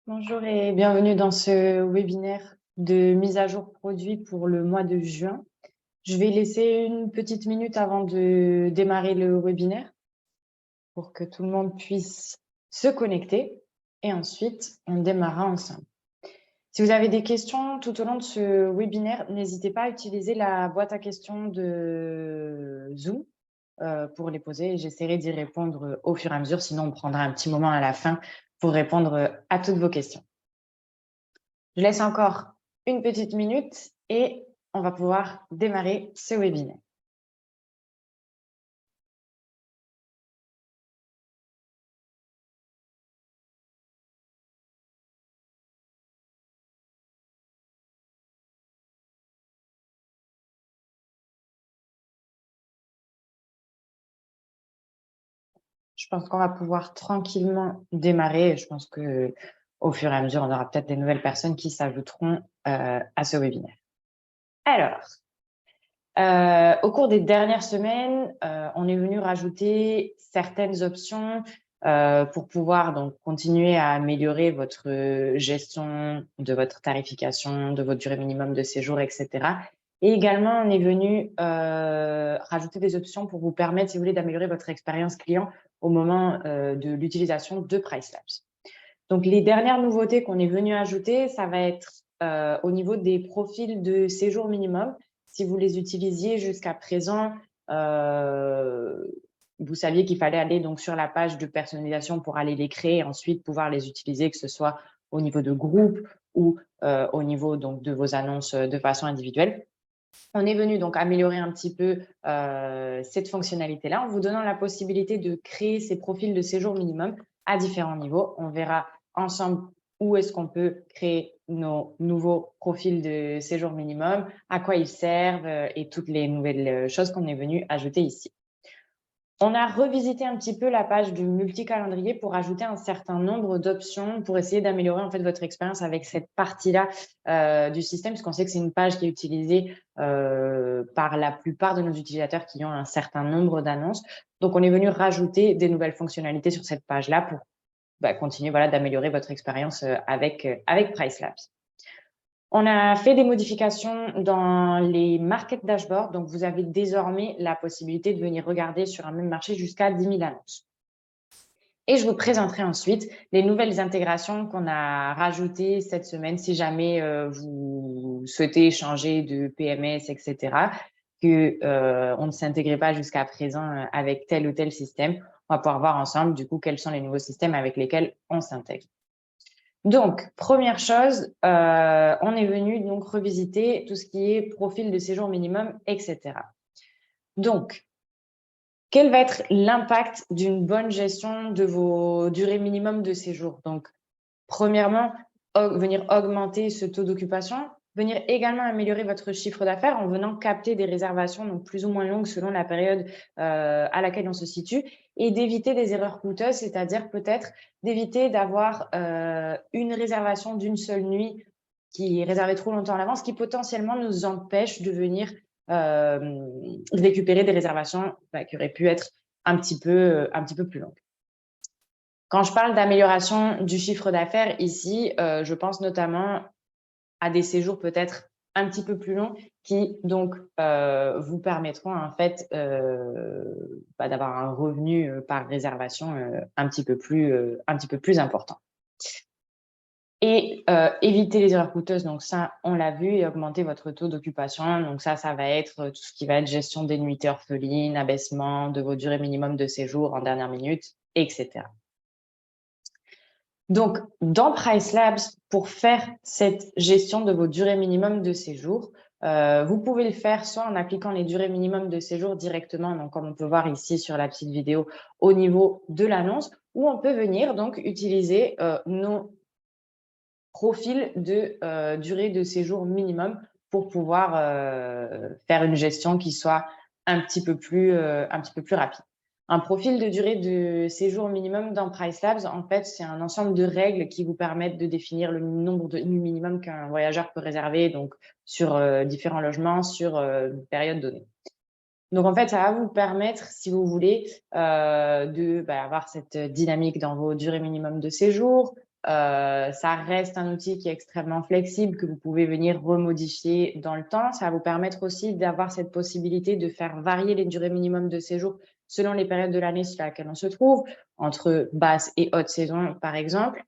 Bonjour et bienvenue dans ce webinaire de mise à jour produit pour le mois de juin. Je vais laisser une petite minute avant de démarrer le webinaire pour que tout le monde puisse se connecter et ensuite on démarrera ensemble. Si vous avez des questions tout au long de ce webinaire, n'hésitez pas à utiliser la boîte à questions de Zoom pour les poser et j'essaierai d'y répondre au fur et à mesure, sinon on prendra un petit moment à la fin pour répondre à toutes vos questions. Je laisse encore une petite minute et on va pouvoir démarrer ce webinaire. Je pense qu'on va pouvoir tranquillement démarrer. Je pense qu'au fur et à mesure, on aura peut-être des nouvelles personnes qui s'ajouteront à ce webinaire. Alors, au cours des dernières semaines, on est venu rajouter certaines options pour pouvoir donc continuer à améliorer votre gestion de votre tarification, de votre durée minimum de séjour, etc. Et également, on est venu rajouter des options pour vous permettre, si vous voulez, d'améliorer votre expérience client au moment de l'utilisation de PriceLabs. Donc, les dernières nouveautés qu'on est venu ajouter, ça va être au niveau des profils de séjour minimum. Si vous les utilisiez jusqu'à présent, vous saviez qu'il fallait aller donc sur la page de personnalisation pour aller les créer et ensuite pouvoir les utiliser, que ce soit au niveau de groupe ou au niveau donc de vos annonces de façon individuelle. On est venu donc améliorer un petit peu cette fonctionnalité-là en vous donnant la possibilité de créer ces profils de séjour minimum à différents niveaux. On verra ensemble où est-ce qu'on peut créer nos nouveaux profils de séjour minimum, à quoi ils servent et toutes les nouvelles choses qu'on est venu ajouter ici. On a revisité un petit peu la page du multi-calendrier pour ajouter un certain nombre d'options pour essayer d'améliorer en fait votre expérience avec cette partie-là du système, parce qu'on sait que c'est une page qui est utilisée par la plupart de nos utilisateurs qui ont un certain nombre d'annonces. Donc, on est venu rajouter des nouvelles fonctionnalités sur cette page-là pour continuer d'améliorer votre expérience avec PriceLabs. On a fait des modifications dans les market dashboards. Donc, vous avez désormais la possibilité de venir regarder sur un même marché jusqu'à 10 000 annonces. Et je vous présenterai ensuite les nouvelles intégrations qu'on a rajoutées cette semaine si jamais vous souhaitez changer de PMS, etc., on ne s'intégrait pas jusqu'à présent avec tel ou tel système. On va pouvoir voir ensemble, du coup, quels sont les nouveaux systèmes avec lesquels on s'intègre. Donc, première chose, on est venu donc revisiter tout ce qui est profil de séjour minimum, etc. Donc, quel va être l'impact d'une bonne gestion de vos durées minimum de séjour? Donc, premièrement, venir augmenter ce taux d'occupation, venir également améliorer votre chiffre d'affaires en venant capter des réservations donc plus ou moins longues selon la période à laquelle on se situe et d'éviter des erreurs coûteuses, c'est-à-dire peut-être d'éviter d'avoir une réservation d'une seule nuit qui est réservée trop longtemps à l'avance, qui potentiellement nous empêche de venir récupérer des réservations qui auraient pu être un petit peu plus longues. Quand je parle d'amélioration du chiffre d'affaires ici, je pense notamment à des séjours peut-être un petit peu plus longs qui donc vous permettront en fait d'avoir un revenu par réservation un petit peu plus important. Et éviter les erreurs coûteuses, donc ça, on l'a vu, et augmenter votre taux d'occupation. Donc ça va être tout ce qui va être gestion des nuitées orphelines, abaissement de vos durées minimum de séjour en dernière minute, etc. Donc, dans PriceLabs, pour faire cette gestion de vos durées minimum de séjour, vous pouvez le faire soit en appliquant les durées minimum de séjour directement, donc comme on peut voir ici sur la petite vidéo, au niveau de l'annonce, ou on peut venir donc utiliser nos profils de durée de séjour minimum pour pouvoir faire une gestion qui soit un petit peu plus rapide. Un profil de durée de séjour minimum dans PriceLabs, en fait, c'est un ensemble de règles qui vous permettent de définir le nombre de nuits minimum qu'un voyageur peut réserver donc, sur différents logements, sur une période donnée. Donc, en fait, ça va vous permettre, si vous voulez, avoir cette dynamique dans vos durées minimum de séjour, ça reste un outil qui est extrêmement flexible, que vous pouvez venir remodifier dans le temps. Ça va vous permettre aussi d'avoir cette possibilité de faire varier les durées minimum de séjour selon les périodes de l'année sur laquelle on se trouve, entre basse et haute saison, par exemple.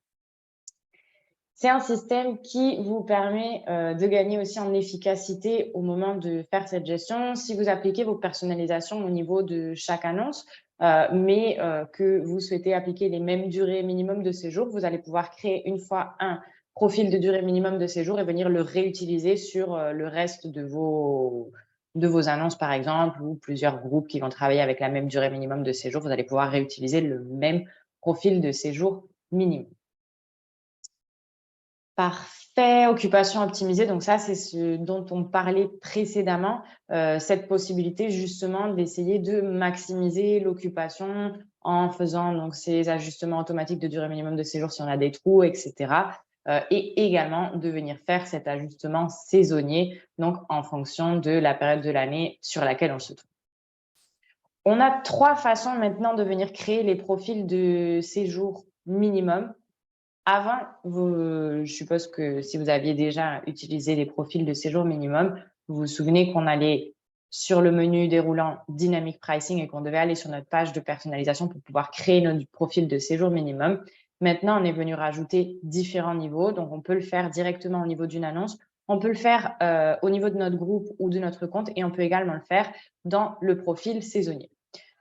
C'est un système qui vous permet de gagner aussi en efficacité au moment de faire cette gestion. Si vous appliquez vos personnalisations au niveau de chaque annonce, mais que vous souhaitez appliquer les mêmes durées minimum de séjour, vous allez pouvoir créer une fois un profil de durée minimum de séjour et venir le réutiliser sur le reste de vos annonces, par exemple, ou plusieurs groupes qui vont travailler avec la même durée minimum de séjour. Vous allez pouvoir réutiliser le même profil de séjour minimum. Parfait, occupation optimisée. Donc ça, c'est ce dont on parlait précédemment, cette possibilité justement d'essayer de maximiser l'occupation en faisant donc ces ajustements automatiques de durée minimum de séjour si on a des trous, etc. Et également de venir faire cet ajustement saisonnier, donc en fonction de la période de l'année sur laquelle on se trouve. On a 3 façons maintenant de venir créer les profils de séjour minimum. Avant, je suppose que si vous aviez déjà utilisé les profils de séjour minimum, vous vous souvenez qu'on allait sur le menu déroulant Dynamic Pricing et qu'on devait aller sur notre page de personnalisation pour pouvoir créer notre profil de séjour minimum. Maintenant, on est venu rajouter différents niveaux. Donc, on peut le faire directement au niveau d'une annonce. On peut le faire au niveau de notre groupe ou de notre compte et on peut également le faire dans le profil saisonnier.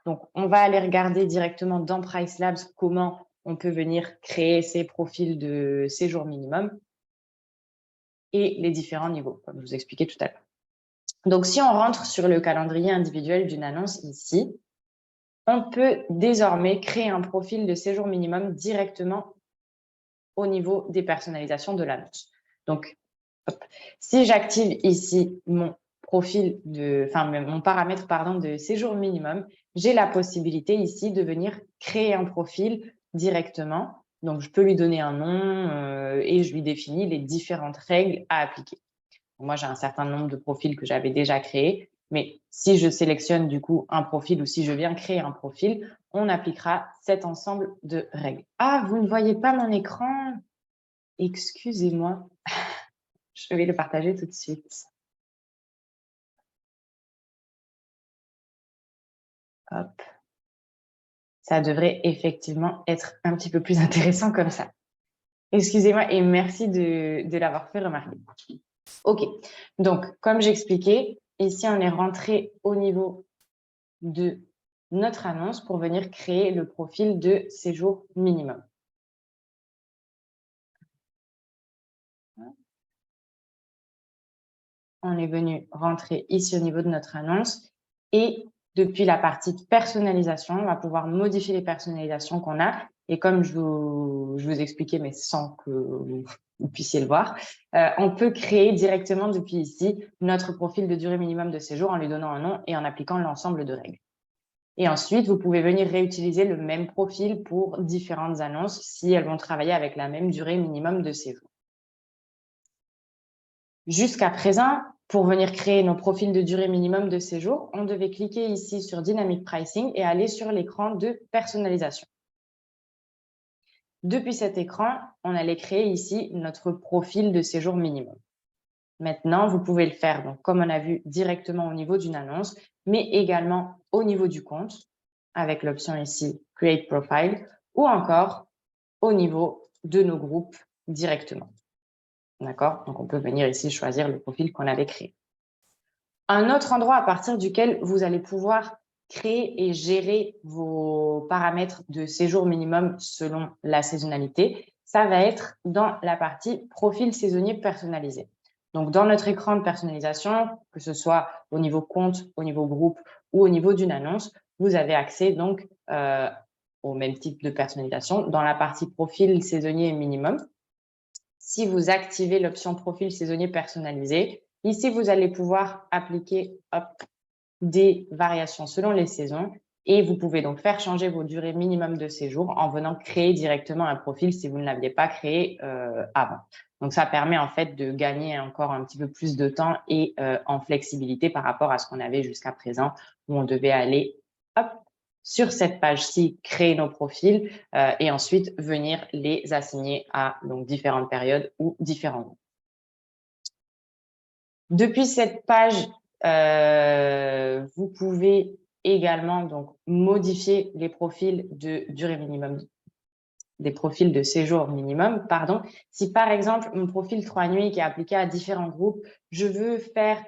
Donc, on va aller regarder directement dans Price Labs comment on peut venir créer ces profils de séjour minimum et les différents niveaux, comme je vous expliquais tout à l'heure. Donc, si on rentre sur le calendrier individuel d'une annonce ici, on peut désormais créer un profil de séjour minimum directement au niveau des personnalisations de l'annonce. Donc, hop, si j'active ici mon paramètre de séjour minimum, j'ai la possibilité ici de venir créer un profil directement. Donc, je peux lui donner un nom et je lui définis les différentes règles à appliquer. Moi, j'ai un certain nombre de profils que j'avais déjà créés, mais si je sélectionne du coup un profil ou si je viens créer un profil, on appliquera cet ensemble de règles. Ah, vous ne voyez pas mon écran? Excusez-moi. Je vais le partager tout de suite. Hop. Ça devrait effectivement être un petit peu plus intéressant comme ça. Excusez-moi et merci de l'avoir fait remarquer. OK. Donc, comme j'expliquais, ici, on est rentré au niveau de notre annonce pour venir créer le profil de séjour minimum. On est venu rentrer ici au niveau de notre annonce et depuis la partie personnalisation, on va pouvoir modifier les personnalisations qu'on a. Et comme je vous expliquais, mais sans que vous puissiez le voir, on peut créer directement depuis ici notre profil de durée minimum de séjour en lui donnant un nom et en appliquant l'ensemble de règles. Et ensuite, vous pouvez venir réutiliser le même profil pour différentes annonces si elles vont travailler avec la même durée minimum de séjour. Jusqu'à présent, pour venir créer nos profils de durée minimum de séjour, on devait cliquer ici sur Dynamic Pricing et aller sur l'écran de personnalisation. Depuis cet écran, on allait créer ici notre profil de séjour minimum. Maintenant, vous pouvez le faire, donc, comme on a vu, directement au niveau d'une annonce, mais également au niveau du compte, avec l'option ici Create Profile, ou encore au niveau de nos groupes directement. D'accord? Donc, on peut venir ici choisir le profil qu'on avait créé. Un autre endroit à partir duquel vous allez pouvoir créer et gérer vos paramètres de séjour minimum selon la saisonnalité, ça va être dans la partie profil saisonnier personnalisé. Donc, dans notre écran de personnalisation, que ce soit au niveau compte, au niveau groupe ou au niveau d'une annonce, vous avez accès donc au même type de personnalisation dans la partie profil saisonnier minimum. Si vous activez l'option profil saisonnier personnalisé, ici, vous allez pouvoir appliquer des variations selon les saisons et vous pouvez donc faire changer vos durées minimum de séjour en venant créer directement un profil si vous ne l'aviez pas créé avant. Donc, ça permet en fait de gagner encore un petit peu plus de temps et en flexibilité par rapport à ce qu'on avait jusqu'à présent où on devait aller sur cette page-ci, créer nos profils et ensuite venir les assigner à donc, différentes périodes ou différents groupes. Depuis cette page, vous pouvez également donc, modifier les profils de durée minimum, des profils de séjour minimum, pardon. Si par exemple, mon profil 3 nuits qui est appliqué à différents groupes, je veux faire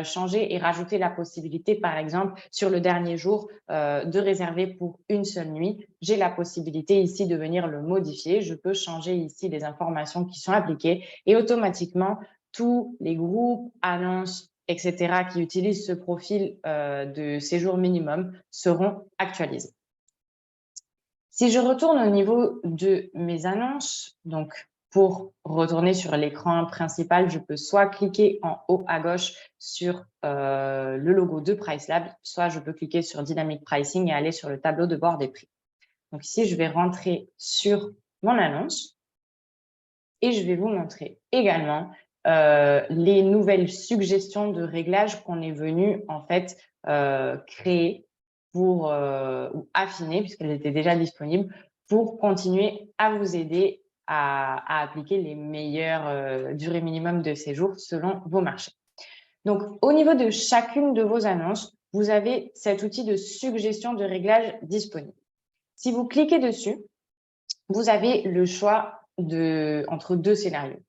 changer et rajouter la possibilité, par exemple, sur le dernier jour, de réserver pour une seule nuit. J'ai la possibilité ici de venir le modifier. Je peux changer ici les informations qui sont appliquées et automatiquement, tous les groupes, annonces, etc., qui utilisent ce profil de séjour minimum seront actualisés. Si je retourne au niveau de mes annonces, donc pour retourner sur l'écran principal, je peux soit cliquer en haut à gauche sur le logo de PriceLab, soit je peux cliquer sur Dynamic Pricing et aller sur le tableau de bord des prix. Donc ici, je vais rentrer sur mon annonce et je vais vous montrer également les nouvelles suggestions de réglage qu'on est venu en fait créer pour ou affiner, puisqu'elles étaient déjà disponibles, pour continuer à vous aider à appliquer les meilleures durées minimum de séjour selon vos marchés. Donc, au niveau de chacune de vos annonces, vous avez cet outil de suggestion de réglage disponible. Si vous cliquez dessus, vous avez le choix entre deux scénarios.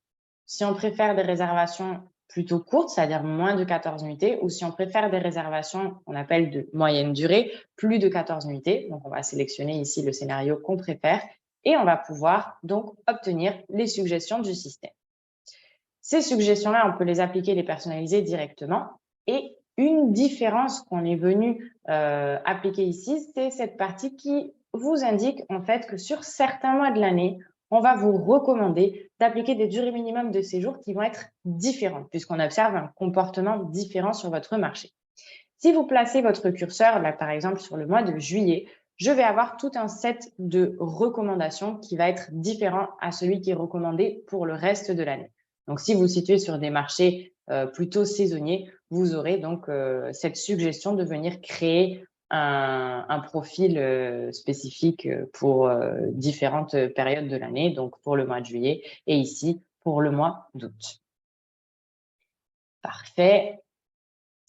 Si on préfère des réservations plutôt courtes, c'est-à-dire moins de 14 nuitées, ou si on préfère des réservations qu'on appelle de moyenne durée, plus de 14 nuitées. Donc, on va sélectionner ici le scénario qu'on préfère et on va pouvoir donc obtenir les suggestions du système. Ces suggestions-là, on peut les appliquer, les personnaliser directement. Et une différence qu'on est venu appliquer ici, c'est cette partie qui vous indique en fait que sur certains mois de l'année, on va vous recommander d'appliquer des durées minimum de séjour qui vont être différentes, puisqu'on observe un comportement différent sur votre marché. Si vous placez votre curseur, là, par exemple, sur le mois de juillet, je vais avoir tout un set de recommandations qui va être différent à celui qui est recommandé pour le reste de l'année. Donc, si vous vous situez sur des marchés plutôt saisonniers, vous aurez donc cette suggestion de venir créer un profil spécifique pour différentes périodes de l'année, donc pour le mois de juillet et ici pour le mois d'août. Parfait.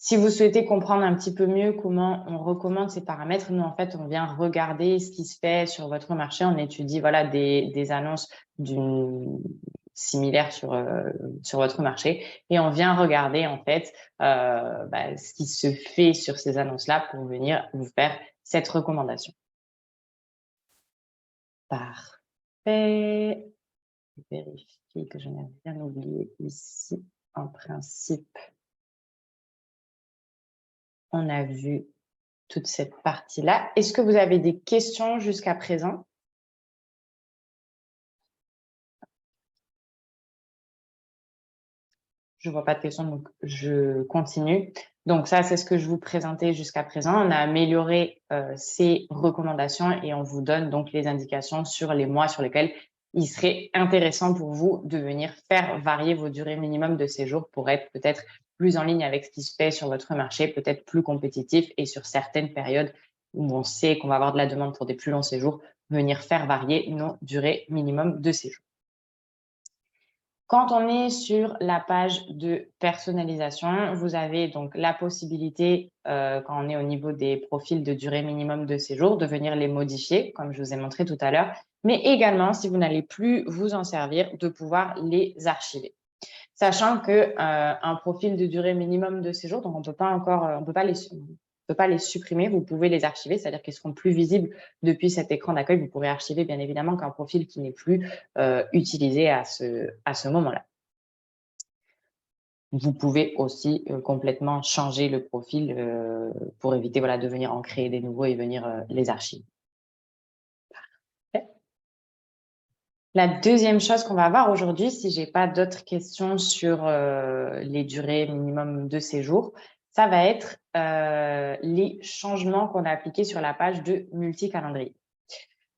Si vous souhaitez comprendre un petit peu mieux comment on recommande ces paramètres, nous, en fait, on vient regarder ce qui se fait sur votre marché. On étudie voilà, des annonces similaires sur votre marché et on vient regarder, en fait, ce qui se fait sur ces annonces-là pour venir vous faire cette recommandation. Parfait. Je vérifie que je n'ai rien oublié ici. En principe, on a vu toute cette partie-là. Est-ce que vous avez des questions jusqu'à présent? Je ne vois pas de questions, donc je continue. Donc ça, c'est ce que je vous présentais jusqu'à présent. On a amélioré ces recommandations et on vous donne donc les indications sur les mois sur lesquels il serait intéressant pour vous de venir faire varier vos durées minimum de séjour pour être peut-être plus en ligne avec ce qui se fait sur votre marché, peut-être plus compétitif et sur certaines périodes où on sait qu'on va avoir de la demande pour des plus longs séjours, venir faire varier nos durées minimum de séjour. Quand on est sur la page de personnalisation, vous avez donc la possibilité, quand on est au niveau des profils de durée minimum de séjour, de venir les modifier, comme je vous ai montré tout à l'heure, mais également, si vous n'allez plus vous en servir, de pouvoir les archiver. Sachant que un profil de durée minimum de séjour, donc on ne peut pas les supprimer, vous pouvez les archiver, c'est-à-dire qu'ils seront plus visibles depuis cet écran d'accueil. Vous pourrez archiver bien évidemment qu'un profil qui n'est plus utilisé à ce moment-là. Vous pouvez aussi complètement changer le profil pour éviter voilà, de venir en créer des nouveaux et venir les archiver. La deuxième chose qu'on va voir aujourd'hui, si je n'ai pas d'autres questions sur les durées minimum de séjour, ça va être les changements qu'on a appliqués sur la page de multi-calendrier.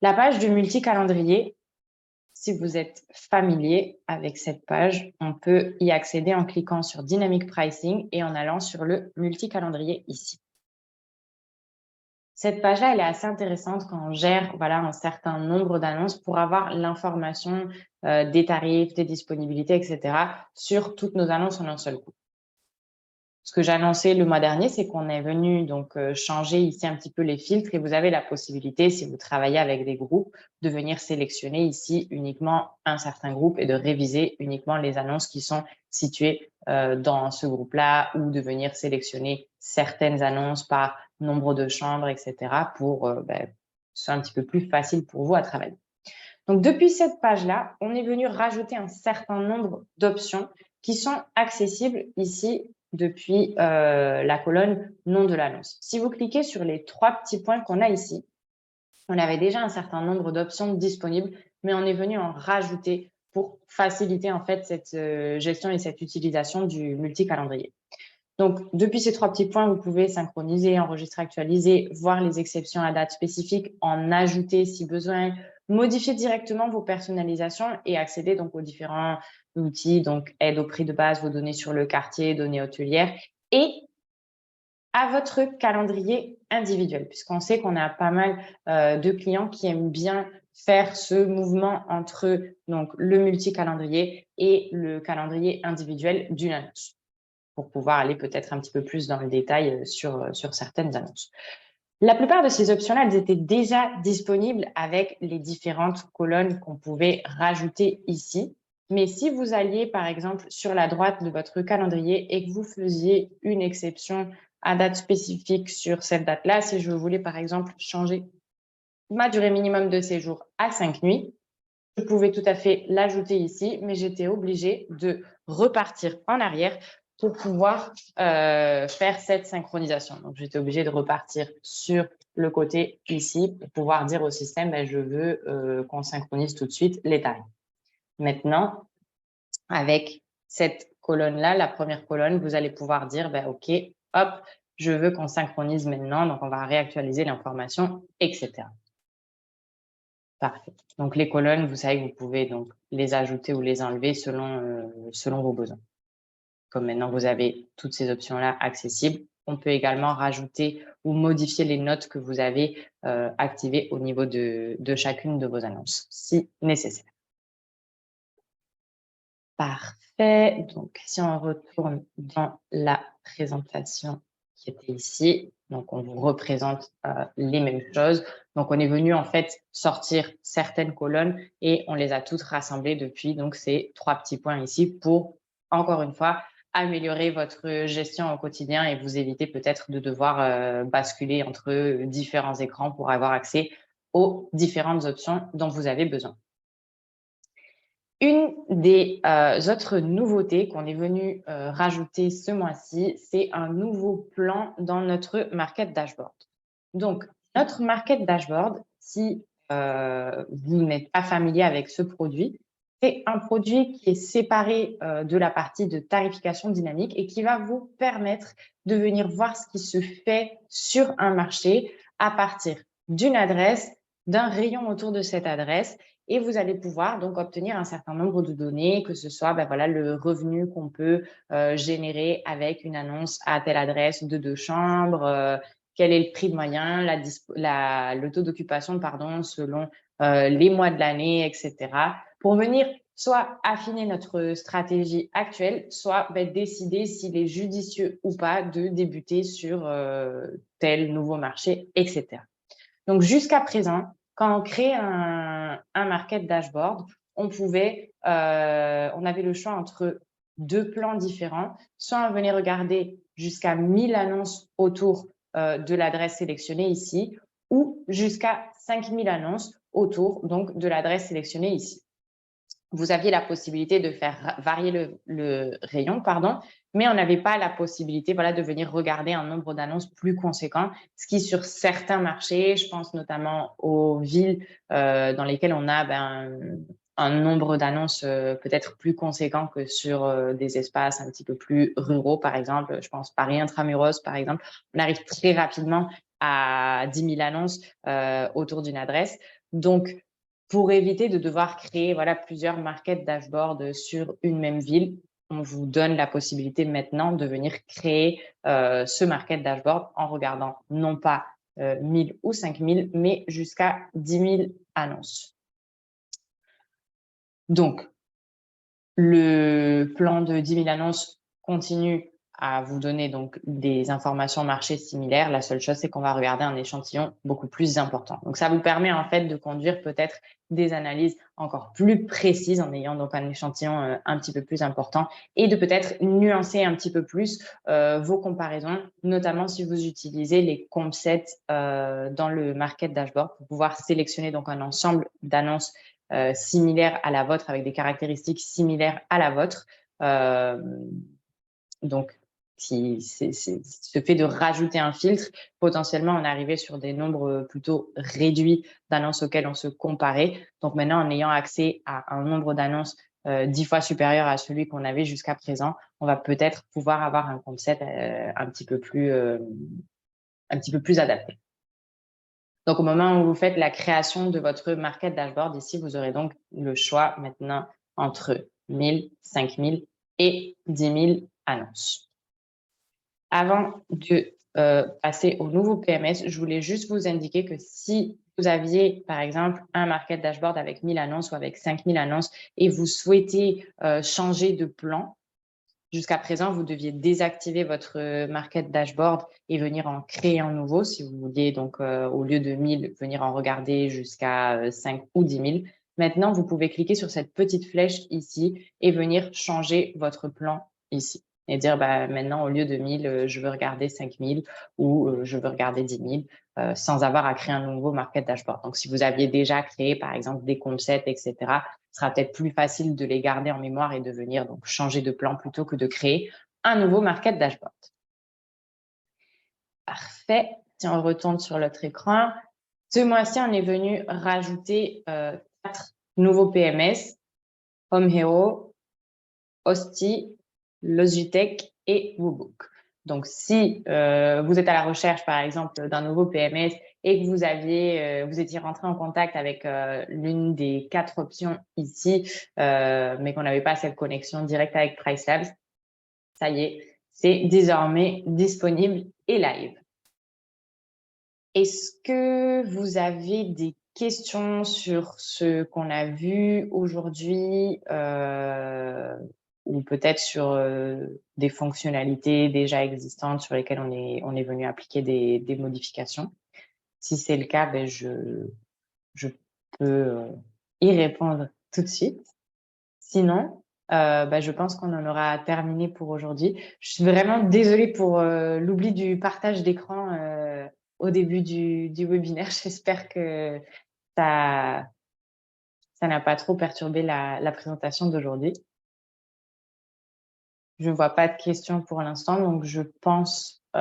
La page de multi-calendrier, si vous êtes familier avec cette page, on peut y accéder en cliquant sur Dynamic Pricing et en allant sur le multi-calendrier ici. Cette page-là, elle est assez intéressante quand on gère voilà, un certain nombre d'annonces pour avoir l'information des tarifs, des disponibilités, etc. sur toutes nos annonces en un seul coup. Ce que j'ai annoncé le mois dernier, c'est qu'on est venu donc changer ici un petit peu les filtres et vous avez la possibilité, si vous travaillez avec des groupes, de venir sélectionner ici uniquement un certain groupe et de réviser uniquement les annonces qui sont situées dans ce groupe-là ou de venir sélectionner certaines annonces par nombre de chambres, etc. pour que ce soit un petit peu plus facile pour vous à travailler. Donc, depuis cette page-là, on est venu rajouter un certain nombre d'options qui sont accessibles ici depuis la colonne nom de l'annonce. Si vous cliquez sur les 3 petits points qu'on a ici, on avait déjà un certain nombre d'options disponibles, mais on est venu en rajouter pour faciliter en fait cette gestion et cette utilisation du multi-calendrier. Donc, depuis ces 3 petits points, vous pouvez synchroniser, enregistrer, actualiser, voir les exceptions à date spécifique, en ajouter si besoin, modifier directement vos personnalisations et accéder donc aux différents outils, donc aide au prix de base, vos données sur le quartier, données hôtelières et à votre calendrier individuel, puisqu'on sait qu'on a pas mal de clients qui aiment bien faire ce mouvement entre donc, le multi-calendrier et le calendrier individuel d'une annonce, pour pouvoir aller peut-être un petit peu plus dans le détail sur certaines annonces. La plupart de ces options-là, elles étaient déjà disponibles avec les différentes colonnes qu'on pouvait rajouter ici. Mais si vous alliez, par exemple, sur la droite de votre calendrier et que vous faisiez une exception à date spécifique sur cette date-là, si je voulais, par exemple, changer ma durée minimum de séjour à 5 nuits, je pouvais tout à fait l'ajouter ici, mais j'étais obligée de repartir en arrière pour pouvoir faire cette synchronisation. Donc, j'étais obligée de repartir sur le côté ici pour pouvoir dire au système, je veux qu'on synchronise tout de suite les tarifs. Maintenant, avec cette colonne-là, la première colonne, vous allez pouvoir dire, OK, hop, je veux qu'on synchronise maintenant. Donc, on va réactualiser l'information, etc. Parfait. Donc, les colonnes, vous savez que vous pouvez donc les ajouter ou les enlever selon vos besoins. Comme maintenant, vous avez toutes ces options-là accessibles. On peut également rajouter ou modifier les notes que vous avez activées au niveau de chacune de vos annonces, si nécessaire. Parfait. Donc, si on retourne dans la présentation qui était ici, donc on vous représente les mêmes choses. Donc, on est venu en fait sortir certaines colonnes et on les a toutes rassemblées depuis donc ces 3 petits points ici pour, encore une fois, améliorer votre gestion au quotidien et vous éviter peut-être de devoir basculer entre différents écrans pour avoir accès aux différentes options dont vous avez besoin. Une des autres nouveautés qu'on est venu rajouter ce mois-ci, c'est un nouveau plan dans notre Market Dashboard. Donc, notre Market Dashboard, si vous n'êtes pas familier avec ce produit, c'est un produit qui est séparé de la partie de tarification dynamique et qui va vous permettre de venir voir ce qui se fait sur un marché à partir d'une adresse, d'un rayon autour de cette adresse et vous allez pouvoir donc obtenir un certain nombre de données, que ce soit le revenu qu'on peut générer avec une annonce à telle adresse de 2 chambres, quel est le prix moyen, le taux d'occupation selon les mois de l'année, etc. Pour venir soit affiner notre stratégie actuelle, soit décider s'il est judicieux ou pas de débuter sur tel nouveau marché, etc. Donc, jusqu'à présent, quand on crée un market dashboard, on avait le choix entre 2 plans différents. Soit on venait regarder jusqu'à 1000 annonces autour de l'adresse sélectionnée ici, ou jusqu'à 5000 annonces autour donc de l'adresse sélectionnée ici. Vous aviez la possibilité de faire varier le rayon, mais on n'avait pas la possibilité de venir regarder un nombre d'annonces plus conséquent, ce qui sur certains marchés, je pense notamment aux villes dans lesquelles on a un nombre d'annonces peut-être plus conséquent que sur des espaces un petit peu plus ruraux, par exemple. Je pense Paris Intramuros, par exemple. On arrive très rapidement à 10 000 annonces autour d'une adresse. Donc, pour éviter de devoir créer plusieurs market dashboards sur une même ville, on vous donne la possibilité maintenant de venir créer ce market dashboard en regardant non pas 1000 ou 5000, mais jusqu'à 10 000 annonces. Donc, le plan de 10 000 annonces continue à vous donner donc des informations marché similaires. La seule chose, c'est qu'on va regarder un échantillon beaucoup plus important. Donc, ça vous permet en fait de conduire peut-être des analyses encore plus précises en ayant donc un échantillon un petit peu plus important et de peut-être nuancer un petit peu plus vos comparaisons, notamment si vous utilisez les comp sets dans le market dashboard pour pouvoir sélectionner donc un ensemble d'annonces similaires à la vôtre, avec des caractéristiques similaires à la vôtre. Donc, ce fait de rajouter un filtre, potentiellement, on arrivait sur des nombres plutôt réduits d'annonces auxquelles on se comparait. Donc maintenant, en ayant accès à un nombre d'annonces 10 fois supérieur à celui qu'on avait jusqu'à présent, on va peut-être pouvoir avoir un concept un petit peu plus adapté. Donc, au moment où vous faites la création de votre market dashboard, ici, vous aurez donc le choix maintenant entre 1000, 5000 et 10 000 annonces. Avant de passer au nouveau PMS, je voulais juste vous indiquer que si vous aviez, par exemple, un market dashboard avec 1000 annonces ou avec 5000 annonces et vous souhaitez changer de plan, jusqu'à présent, vous deviez désactiver votre market dashboard et venir en créer un nouveau. Si vous vouliez, donc, au lieu de 1000, venir en regarder jusqu'à 5 ou 10 000. Maintenant, vous pouvez cliquer sur cette petite flèche ici et venir changer votre plan ici. Et dire, bah, maintenant, au lieu de 1000, je veux regarder 5000 ou je veux regarder 10 000 sans avoir à créer un nouveau market dashboard. Donc, si vous aviez déjà créé, par exemple, des concepts, etc., ce sera peut-être plus facile de les garder en mémoire et de venir donc changer de plan plutôt que de créer un nouveau market dashboard. Parfait. Si on retourne sur notre écran, ce mois-ci, on est venu rajouter 4 nouveaux PMS, Home Hero, Hosti, Logitech et Woobook. Donc, si vous êtes à la recherche, par exemple, d'un nouveau PMS et que vous étiez rentré en contact avec l'une des 4 options ici, mais qu'on n'avait pas cette connexion directe avec PriceLabs, ça y est, c'est désormais disponible et live. Est-ce que vous avez des questions sur ce qu'on a vu aujourd'hui ou peut-être sur des fonctionnalités déjà existantes sur lesquelles on est venu appliquer des modifications? Si c'est le cas, ben je peux y répondre tout de suite. Sinon, je pense qu'on en aura terminé pour aujourd'hui. Je suis vraiment désolée pour l'oubli du partage d'écran au début du webinaire. J'espère que ça n'a pas trop perturbé la présentation d'aujourd'hui. Je ne vois pas de questions pour l'instant, donc je pense qu'on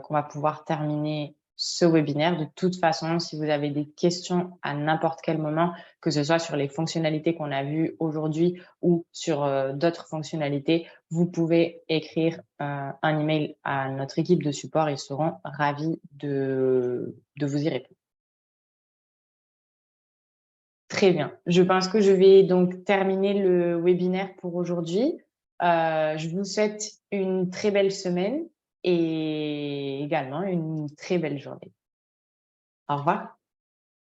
va pouvoir terminer ce webinaire. De toute façon, si vous avez des questions à n'importe quel moment, que ce soit sur les fonctionnalités qu'on a vues aujourd'hui ou sur d'autres fonctionnalités, vous pouvez écrire un email à notre équipe de support. Ils seront ravis de vous y répondre. Très bien. Je pense que je vais donc terminer le webinaire pour aujourd'hui. Je vous souhaite une très belle semaine et également une très belle journée. Au revoir.